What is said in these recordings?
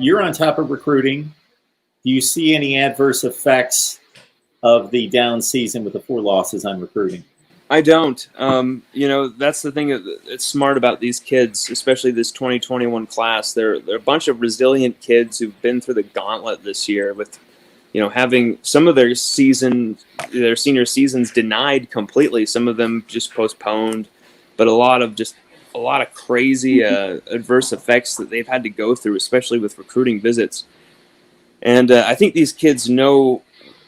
you're on top of recruiting. Do you see any adverse effects of the down season with the 4 losses on recruiting? I don't. That's the thing that's smart about these kids, especially this 2021 class. They're a bunch of resilient kids who've been through the gauntlet this year with, having some of their senior seasons denied completely. Some of them just postponed, but a lot of crazy adverse effects that they've had to go through, especially with recruiting visits. And I think these kids know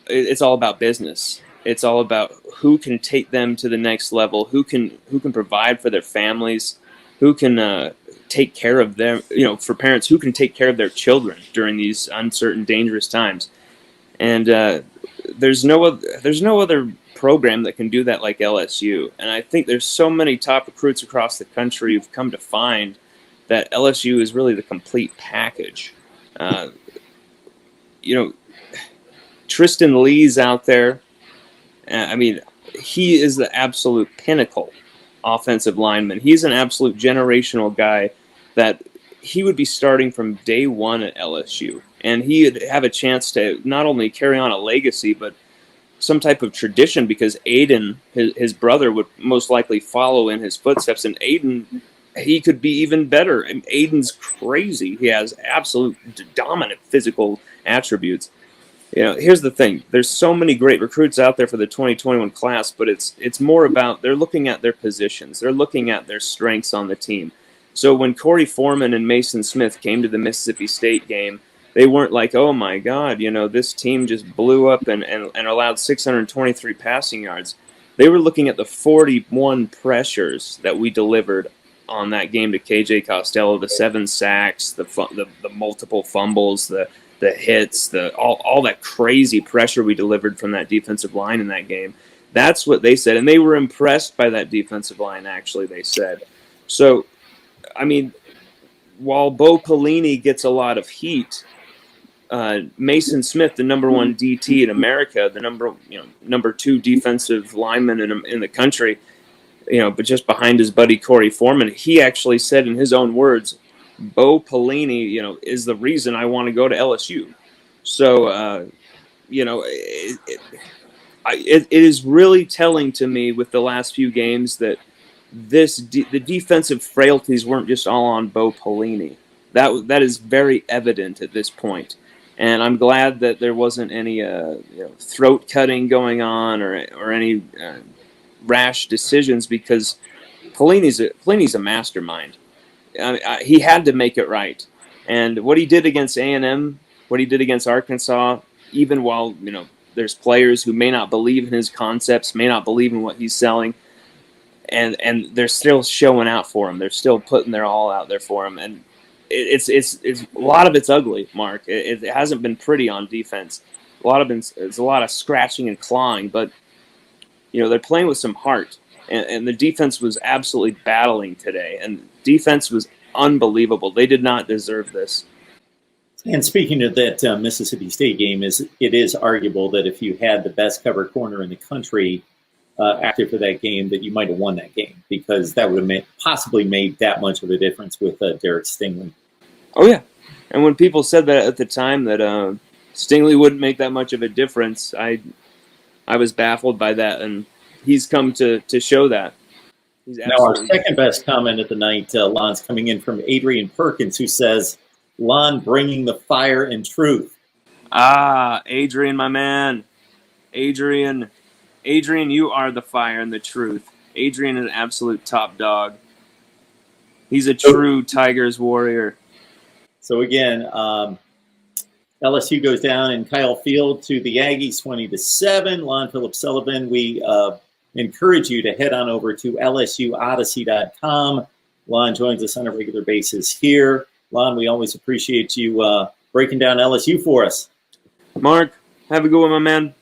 it's all about business. It's all about who can take them to the next level, who can provide for their families, who can take care of them. For parents, who can take care of their children during these uncertain, dangerous times. And there's no other program that can do that like LSU. And I think there's so many top recruits across the country who've come to find that LSU is really the complete package. Tristan Lee's out there. He is the absolute pinnacle offensive lineman. He's an absolute generational guy that he would be starting from day one at LSU. And he'd have a chance to not only carry on a legacy, but some type of tradition, because Aiden, his brother, would most likely follow in his footsteps. And Aiden, he could be even better. And Aiden's crazy. He has absolute dominant physical attributes. Here's the thing. There's so many great recruits out there for the 2021 class, but it's more about they're looking at their positions. They're looking at their strengths on the team. So when Corey Foreman and Mason Smith came to the Mississippi State game, they weren't like, oh, my God, this team just blew up and allowed 623 passing yards. They were looking at the 41 pressures that we delivered on that game to KJ Costello, the 7 sacks, the multiple fumbles, the hits, all that crazy pressure we delivered from that defensive line in that game. That's what they said. And they were impressed by that defensive line, actually, they said. So, while Bo Pelini gets a lot of heat, Mason Smith, the number 1 DT in America, the number 2 defensive lineman in the country, but just behind his buddy Corey Foreman, he actually said in his own words, Bo Pelini, is the reason I want to go to LSU. So, it is really telling to me with the last few games that the defensive frailties weren't just all on Bo Pelini. That is very evident at this point. And I'm glad that there wasn't any throat cutting going on or any rash decisions, because Pelini's a mastermind. He had to make it right. And what he did against A&M, what he did against Arkansas, even while there's players who may not believe in his concepts, may not believe in what he's selling, and they're still showing out for him. They're still putting their all out there for him. And it's a lot of it's ugly, Mark. It hasn't been pretty on defense. It's a lot of scratching and clawing, but they're playing with some heart. And the defense was absolutely battling today. And defense was unbelievable. They did not deserve this. And speaking of that Mississippi State game, it is arguable that if you had the best cover corner in the country active for that game, that you might have won that game, because that would have possibly made that much of a difference with Derek Stingley. Oh, yeah. And when people said that at the time, that Stingley wouldn't make that much of a difference, I was baffled by that. And he's come to show that. Now, our second best comment of the night, Lon's coming in from Adrian Perkins, who says, Lon bringing the fire and truth. Ah, Adrian, my man. Adrian, you are the fire and the truth. Adrian is an absolute top dog. He's a true Tigers warrior. So again, LSU goes down in Kyle Field to the Aggies 20-7. Lon Phillips Sullivan, we encourage you to head on over to lsuodyssey.com. Lon joins us on a regular basis here. Lon, we always appreciate you breaking down LSU for us. Mark, have a good one, my man.